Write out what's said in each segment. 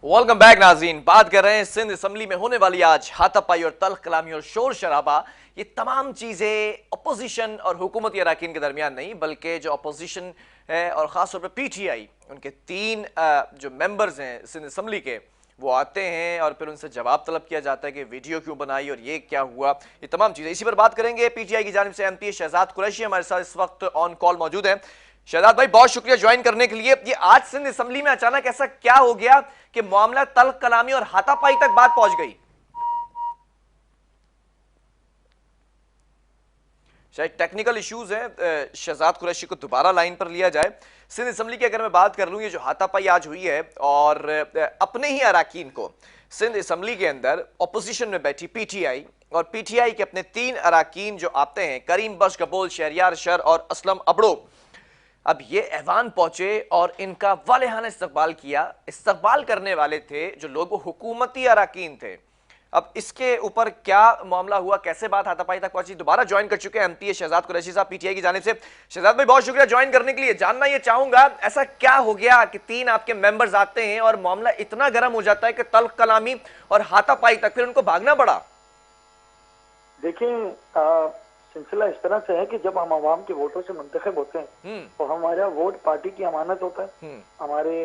Welcome back नाज़रीन। बात कर रहे हैं सिंध असम्बली में होने वाली आज हाथापाई और तल्ख कलामी और शोर शराबा। ये तमाम चीजें अपोजिशन और हुकूमती अरकान के दरमियान नहीं, बल्कि जो अपोजिशन है और ख़ासतौर पर PTI, उनके 3 जो मेंबर्स हैं सिंध असम्बली के, वो आते हैं और फिर उनसे जवाब तलब किया जाता है कि वीडियो क्यों बनाई और ये क्या हुआ। ये तमाम चीज़ें इसी पर बात करेंगे। PTI की जानिब से MP शहजाद कुरैशी हमारे साथ इस वक्त ऑन कॉल मौजूद है। शहजाद भाई, बहुत शुक्रिया ज्वाइन करने के लिए। ये आज सिंध असम्बली में अचानक ऐसा क्या हो गया कि मामला तल्ख कलामी और हाथापाई तक बात पहुंच गई? शायद टेक्निकल इश्यूज हैं, शहजाद कुरैशी को दोबारा लाइन पर लिया जाए। सिंध असम्बली की अगर मैं बात कर लूं, ये जो हाथापाई आज हुई है और अपने ही अराकीन को सिंध असम्बली के अंदर अपोजिशन में बैठी PTI और PTI के अपने 3 अराकीन जो आते हैं, करीम बख्श गबोल, शहरियार शर और असलम अबड़ो, अब ये ऐवान पहुंचे और इनका वालेहाना इस्तकबाल किया। इस्तकबाल करने वाले थे जो लोग हुकूमती अराकीन थे। अब इसके ऊपर क्या मामला हुआ, कैसे बात हाथापाई तक पहुंची? दोबारा ज्वाइन कर चुके हैं MP शहजाद कुरैशी साहब PTI की जानिब से। शहजाद भाई, बहुत शुक्रिया ज्वाइन करने के लिए। जानना ये चाहूंगा, ऐसा क्या हो गया कि 3 आपके मेंबर्स आते हैं और मामला इतना गर्म हो जाता है कि तल्ख कलामी और हाथापाई तक फिर उनको भागना पड़ा? देखिए, सिलसिला इस तरह से है कि जब हम आवाम के वोटों से मुंतखब होते हैं तो हमारा वोट पार्टी की अमानत होता है, हमारे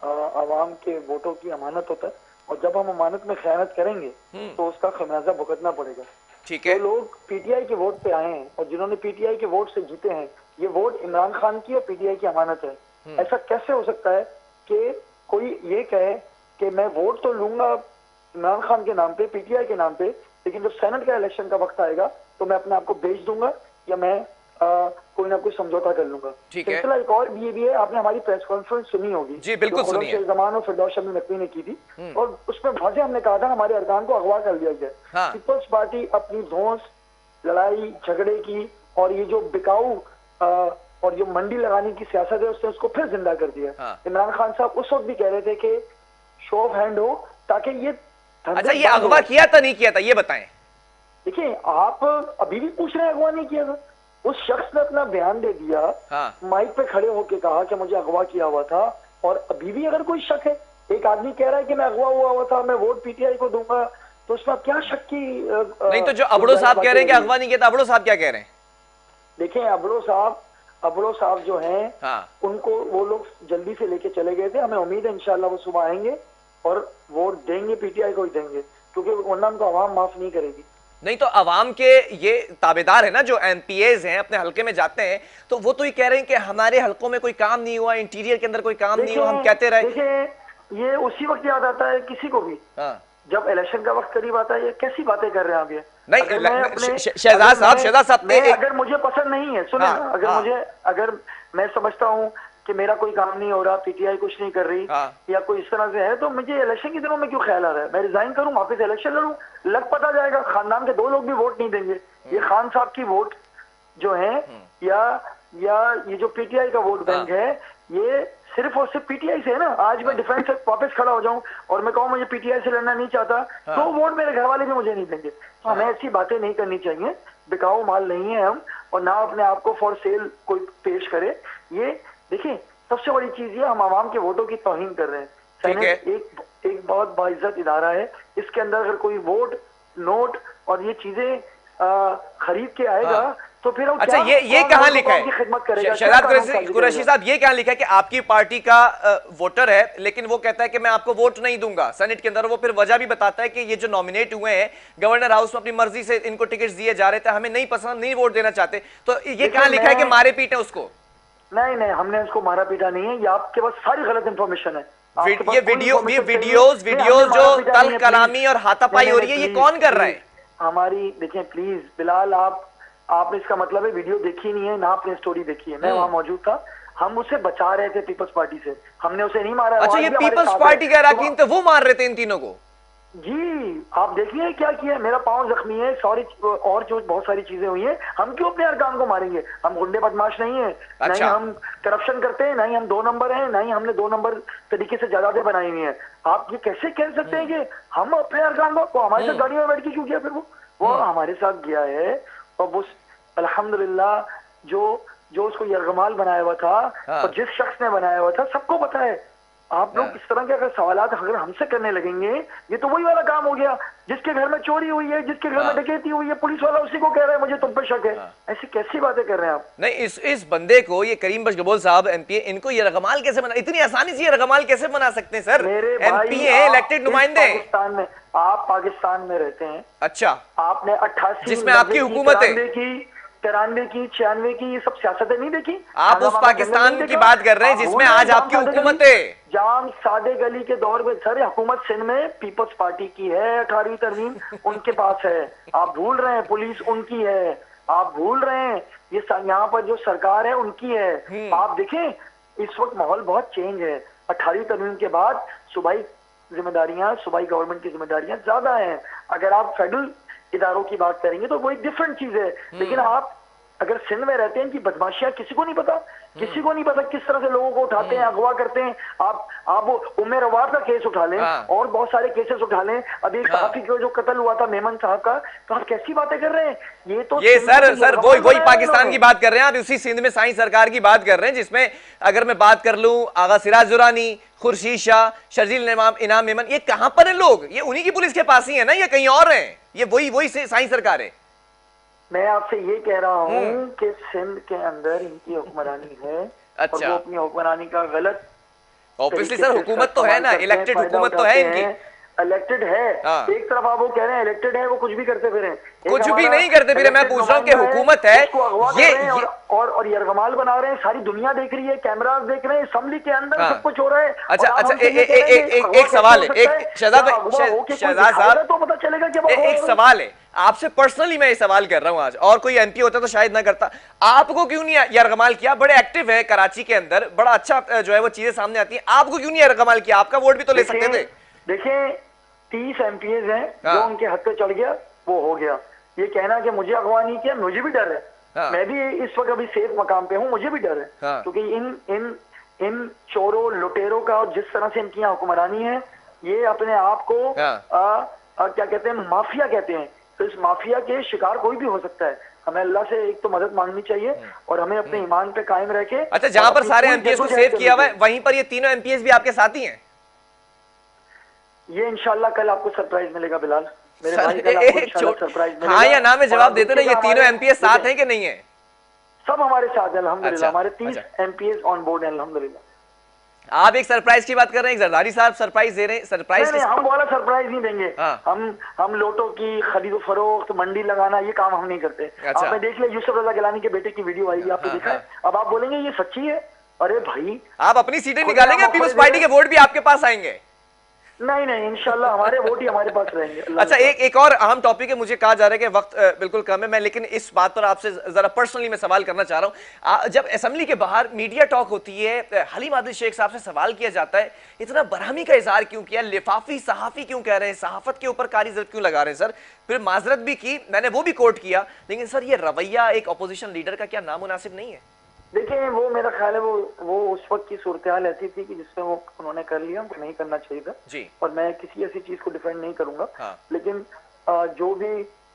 आवाम के वोटों की अमानत होता है, और जब हम अमानत में खयानत करेंगे तो उसका खमियाजा भुगतना पड़ेगा। ठीक है। तो लोग PTI के वोट पे आए हैं और जिन्होंने PTI के वोट से जीते हैं, ये वोट इमरान खान की और PTI की अमानत है। ऐसा कैसे हो सकता है कि कोई ये कहे कि मैं वोट तो लूंगा इमरान खान के नाम पे, PTI के नाम पे, लेकिन जब सेनेट का इलेक्शन का वक्त आएगा तो मैं अपने आप को बेच दूंगा या मैं कोई ना कोई समझौता कर लूंगा। सिलसिला एक और भी है, आपने हमारी प्रेस कॉन्फ्रेंस सुनी होगी जी, बिल्कुल सुनी है। जमान और फिरदौस शमी नकवी ने की थी और उसमें वाज़े हमने कहा था हमारे अरकान को अगवा कर लिया गया। हाँ। पीपल्स पार्टी अपनी धौंस, लड़ाई झगड़े की और ये जो बिकाऊ और जो मंडी लगाने की सियासत है, उसने उसको फिर जिंदा कर दिया। हाँ। इमरान खान साहब उस वक्त भी कह रहे थे कि शो ऑफ हैंड हो ताकि ये। अच्छा, ये अगवा किया था नहीं किया था, ये बताएं। देखिए, आप अभी भी पूछ रहे हैं अगवा नहीं किया था? उस शख्स ने अपना बयान दे दिया। हाँ। माइक पे खड़े होके कहा कि मुझे अगवा किया हुआ था, और अभी भी अगर कोई शक है, एक आदमी कह रहा है कि मैं अगवा हुआ था, मैं वोट PTI को दूंगा, तो उसमें क्या शक की नहीं? तो जो अबड़ो साहब कह रहे हैं कि अगवा नहीं किया था, अबड़ो साहब क्या कह रहे हैं? देखिए, अबड़ो साहब जो हैं, हाँ। उनको वो लोग जल्दी से लेके चले गए थे। हमें उम्मीद है इंशाल्लाह वो सुबह आएंगे और वोट देंगे, PTI को ही देंगे, क्योंकि वरना उनको आवाम माफ नहीं करेगी। नहीं तो अवाम के ये ताबेदार है ना, जो MPAs हैं, अपने हल्के में जाते हैं, तो वो तो ये कह रहे हैं कि हमारे हल्कों में कोई काम नहीं हुआ, इंटीरियर के अंदर कोई काम नहीं हुआ, हम कहते रहे। देखिए, ये उसी वक्त याद आता है किसी को भी। हाँ। जब इलेक्शन का वक्त करीब आता है, ये कैसी बातें कर रहे हैं आप? ये नहीं, शहजाद साहब अगर मुझे पसंद नहीं है, सुने ना, अगर मैं समझता हूँ कि मेरा कोई काम नहीं हो रहा, PTI कुछ नहीं कर रही, या कोई इस तरह से है, तो मुझे इलेक्शन के दिनों में क्यों ख्याल आ रहा है? मैं रिजाइन करूं, वापस इलेक्शन लड़ूं, लग पता जाएगा खानदान के 2 लोग भी वोट नहीं देंगे। ये खान साहब की वोट जो है या ये जो PTI का वोट बैंक है, ये सिर्फ और सिर्फ PTI से है ना। आज मैं डिफेंस से वापस खड़ा हो जाऊं और मैं कहूं मुझे PTI से लड़ना नहीं चाहता, तो वोट मेरे घर वाले भी मुझे नहीं देंगे। हमें ऐसी बातें नहीं करनी चाहिए। बिकाऊ माल नहीं है हम, और ना अपने आप को फॉर सेल कोई पेश करे। ये देखिए, सबसे बड़ी चीज ये, हम आवाम के वोटों की तौहीन कर रहे हैं। सेनेट एक बहुत बाइज्जत इदारा है, इसके अंदर अगर कोई वोट, नोट और ये चीजें खरीद के आएगा तो फिर अच्छा, ये कहां लिखा है? खिदमत करेगा। शहजाद कुरैशी साहब, ये कहां लिखा है कि आपकी पार्टी का वोटर है, लेकिन वो कहता है कि मैं आपको वोट नहीं दूंगा सेनेट के अंदर? वो फिर वजह भी बताता है कि ये जो नॉमिनेट हुए हैं गवर्नर हाउस में, अपनी मर्जी से इनको टिकट्स दिए जा रहे थे, हमें नहीं पसंद, नहीं वोट देना चाहते। तो ये कहां लिखा है कि मारे पीटे उसको? नहीं, हमने उसको मारा पीटा नहीं है। ये आपके पास सारी गलत इंफॉर्मेशन है। ये वीडियोस जो तल्ख कलामी और हाथापाई हो रही है, ये कौन कर रहा है? हमारी देखिए प्लीज बिलाल, आपने इसका मतलब है वीडियो देखी नहीं है ना, आपने स्टोरी देखी है। मैं वहां मौजूद था, हम उसे बचा रहे थे पीपल्स पार्टी से, हमने उसे नहीं मारा। अच्छा, ये पीपल्स पार्टी के अरकान तो वो मार रहे थे इन तीनों को? जी, आप देखिए क्या किया। मेरा पांव जख्मी है, सॉरी, और जो बहुत सारी चीजें हुई हैं। हम क्यों अपने अरकान को मारेंगे? हम गुंडे बदमाश नहीं है। अच्छा। नहीं हम करप्शन करते हैं, नहीं हम 2 नंबर हैं, नहीं हमने 2 नंबर तरीके से जायदादें बनाई हुई हैं। आप ये कैसे कह सकते हैं कि हम अपने अरकान को हमारे साथ गाड़ी में बैठ के क्यों किया? फिर वो हमारे साथ गया है, और वो अल्हम्दुलिल्लाह जो उसको यरगमाल बनाया हुआ था, और जिस शख्स ने बनाया हुआ था, सबको पता है। आप लोग इस तरह के अगर सवालात अगर हमसे करने लगेंगे, ये तो वही वाला काम हो गया, जिसके घर में चोरी हुई है, जिसके घर में डकैती हुई है, पुलिस वाला उसी को कह रहा है मुझे तुम पे शक है। ऐसी कैसी बातें कर रहे हैं आप? नहीं, इस बंदे को, ये करीम बशगबोल साहब एमपीए, इनको ये रकमाल कैसे बना, इतनी आसानी से ये रकमाल कैसे बना सकते हैं सर? एमपीए इलेक्टेड नुमाइंदे। पाकिस्तान में, आप पाकिस्तान में रहते हैं। अच्छा, आपने 88 जिसमें आपकी हुकूमत है, 93 की 96 की, ये सब सियासतें नहीं देखी? आप उस पाकिस्तान की बात कर रहे हैं जिसमें आज आपकी हुकूमत है। जाम सादे गली के दौर में सर हुकूमत सिंध में पीपल्स पार्टी की है, 18वीं तरमीम उनके पास है। आप भूल रहे हैं, पुलिस उनकी है, आप भूल रहे हैं, ये यहाँ पर जो सरकार है उनकी है। आप देखें इस वक्त माहौल बहुत चेंज है। 18वीं तरमीम के बाद सूबाई जिम्मेदारियां, सूबाई गवर्नमेंट की जिम्मेदारियां ज्यादा हैं। अगर आप फेडरल इदारों की बात करेंगे तो वो एक डिफरेंट चीज है। लेकिन आप अगर सिंध में रहते हैं कि बदमाशियां किसी को नहीं पता, किसी को नहीं पता किस तरह से लोगों को उठाते हैं, अगवा करते हैं। आप वो उम्र रवार का केस उठा लें और बहुत सारे केसेस उठा लें। अभी एक सहाफी को जो कत्ल हुआ था मेमन साहब का, तो आप कैसी बातें कर रहे हैं? ये सर वही पाकिस्तान की बात कर रहे हैं आप, उसी सिंध में साईं सरकार की बात कर रहे हैं, जिसमें अगर मैं बात कर लूं आगा सिराज दुरानी, खुर्शीद शाह, शर्जील इनाम मेमन, ये कहां पर है लोग? ये उन्हीं की पुलिस के पास ही है ना, ये कहीं और है? ये वही साईं सरकार है। मैं आपसे ये कह रहा हूँ कि सिंध के अंदर इनकी हुक्मरानी है। अच्छा। और वो अपनी हुक्मरानी का गलत, ऑब्वियसली सर हुकूमत तो है ना, इलेक्टेड हुकूमत तो है इनकी, इलेक्टेड है। एक तरफ आप वो कह रहे हैं इलेक्टेड है, वो कुछ भी करते फिरे, कुछ भी नहीं करते फिरे। मैं पूछ रहा हूँ कि हुकूमत है ये और यरगमाल बना रहे हैं, सारी दुनिया देख रही है, कैमरास देख रहे हैं, असेंबली के अंदर सब कुछ हो रहा है। अच्छा, एक सवाल है, एक शहजाद साहब, तो पता चलेगा कि एक सवाल है आपसे पर्सनली, मैं ये सवाल कर रहा हूं आज, और कोई एमपी होता तो शायद ना करता। आपको क्यों नहीं यरगमाल किया? बड़े एक्टिव है कराची के अंदर, बड़ा अच्छा जो है वो चीजें सामने आती हैं, आपको क्यों नहीं यरगमाल किया? आपका वोट भी तो ले सकते थे। देखिए 30 एमपीएस हैं जो उनके हक पे चढ़ गया, वो हो गया। ये कहना कि मुझे अगवा नहीं किया, मुझे भी डर है। मैं भी इस वक्त अभी सेफ मकाम पे हूँ, मुझे भी डर है, क्योंकि इन चोरों लुटेरों का और जिस तरह से इनकी यहाँ हुक्मरानी है, ये अपने आप को क्या कहते हैं, माफिया कहते हैं। तो इस माफिया के शिकार कोई भी हो सकता है। हमें अल्लाह से एक तो मदद मांगनी चाहिए और हमें अपने ईमान पे कायम रह के। अच्छा, जहां पर सारे एमपीएस को सेव किया हुआ है, वहीं पर ये तीनों एमपीएस भी आपके साथ ही हैं? ये इंशाल्लाह कल आपको सरप्राइज मिलेगा बिलाल, मेरे भाई, कल आपको इंशाल्लाह सरप्राइज मिलेगा। हाँ या ना में जवाब देते रहे, ये तीनों एमपीएस साथ हैं कि नहीं है? सब हमारे साथ है अल्हम्दुलिल्लाह। हमारे 30 एमपीएस ऑन बोर्ड है अल्हम्दुलिल्लाह। आप एक सरप्राइज की बात कर ररे हैं, जरदारी साहब सरप्राइज दे रहे हैं। सरप्राइज नहीं, हम वाला सरप्राइज नहीं देंगे। हम लोटो की खरीदो फरोख्त, मंडी लगाना, ये काम हम नहीं करते। आपने देख लिया यूसुफ रजा गिलानी के बेटे की वीडियो आई, आपने देखा है? अब आप बोलेंगे ये सच्ची है? अरे भाई, आप अपनी सीटें निकालेंगे, पीपल्स पार्टी के वोट भी आपके पास आएंगे। नहीं, इंशाल्लाह हमारे वोट ही हमारे पास रहेंगे। अच्छा, एक और अहम टॉपिक है, मुझे कहा जा रहा है कि वक्त बिल्कुल कम है, मैं लेकिन इस बात पर आपसे जरा पर्सनली मैं सवाल करना चाह रहा हूं। जब असेंबली के बाहर मीडिया टॉक होती है, हलीम आदिल शेख साहब से सवाल किया जाता है, इतना बरहमी का इजहार क्यों किया? लिफाफी सहाफी क्यों कह रहे हैं? सहाफत के ऊपर कारी जरब क्यों लगा रहे हैं सर? फिर माजरत भी की, मैंने वो भी कोट किया, लेकिन सर ये रवैया एक अपोजिशन लीडर का क्या नामुनासिब नहीं है? देखिए, वो मेरा ख्याल है वो उस वक्त की सूरत हाल ऐसी थी कि जिसमें वो उन्होंने कर लिया, उनको नहीं करना चाहिए था जी। और मैं किसी ऐसी चीज को डिफेंड नहीं करूंगा। लेकिन जो भी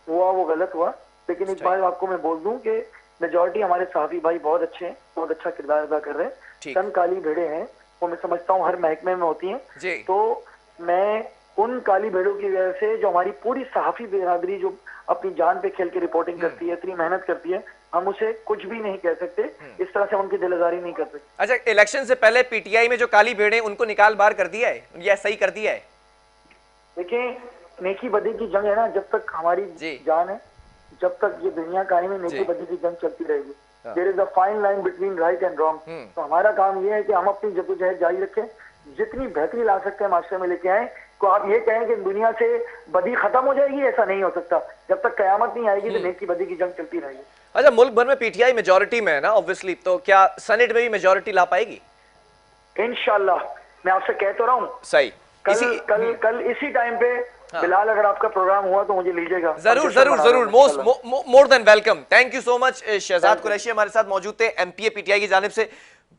हुआ वो गलत हुआ। लेकिन एक बात आपको मैं बोल दूं कि मेजोरिटी हमारे सहाफी भाई बहुत अच्छे हैं, बहुत अच्छा किरदार अदा कर रहे हैं। चंद काली भेड़े हैं, वो मैं समझता हूँ हर महकमे में होती हैं। तो मैं उन काली भेड़ों की वजह से, जो हमारी पूरी सहाफी बिरादरी जो अपनी जान पे खेल के रिपोर्टिंग करती है, इतनी मेहनत करती है, हम उसे कुछ भी नहीं कह सकते। इस तरह से हम उनकी दिलदारी नहीं कर सकते। अच्छा, इलेक्शन से पहले पीटीआई में जो काली भेड़े उनको निकाल बाहर कर दिया है या सही कर दिया है? देखिए, नेकी बदी की जंग है ना, जब तक हमारी जान है, जब तक ये दुनिया कायम है, नेकी बदी की जंग चलती रहेगी। There is a fine line between right and wrong. तो हमारा काम ये है कि हम अपनी जद्दोजहद जारी रखें, जितनी बेहतरी ला सकते हैं माशरे में लेके आए। तो आप ये कहें कि दुनिया से बदी खत्म हो जाएगी, ऐसा नहीं हो सकता। जब तक कयामत नहीं आएगी तो नेकी बदी की जंग चलती रहेगी। अच्छा, मुल्क भर में पीटीआई मेजॉरिटी में है ना ऑब्वियसली, तो क्या सेनेट में भी मेजॉरिटी ला पाएगी? इंशाल्लाह, मैं आपसे कह तो रहा हूँ। सही, कल इसी टाइम पे बिलाल, अगर आपका प्रोग्राम हुआ तो मुझे लीजिएगा। जरूर, more than welcome. Thank you so much. Shahzad Qureshi हमारे साथ मौजूद थे, एमपीए पीटीआई की जानिब से।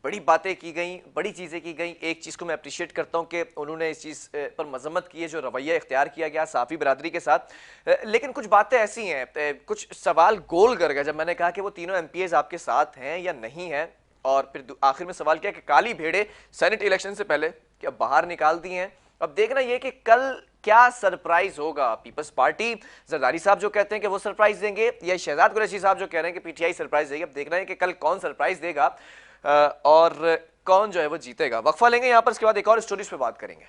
बड़ी बातें की गई, बड़ी चीज़ें की गई। एक चीज़ को मैं अप्रिशिएट करता हूं कि उन्होंने इस चीज़ पर मजम्मत की है जो रवैया इख्तियार किया गया साफ़ी बरादरी के साथ। लेकिन कुछ बातें ऐसी हैं, कुछ सवाल गोल कर गए जब मैंने कहा कि वो तीनों एमपीएस आपके साथ हैं या नहीं हैं, और फिर आखिर में सवाल किया कि काली भेड़े सेनेट इलेक्शन से पहले कि अब बाहर निकाल दिए हैं। अब देखना यह कि कल क्या सरप्राइज होगा। पीपल्स पार्टी जरदारी साहब जो कहते हैं कि वो सरप्राइज देंगे, या शहजाद कुरैशी साहब जो कह रहे हैं कि पीटीआई सरप्राइज देगी। अब देखना है कि कल कौन सरप्राइज देगा और कौन जो है वो जीतेगा। वक्फा लेंगे यहाँ पर, इसके बाद एक और स्टोरीज पे बात करेंगे।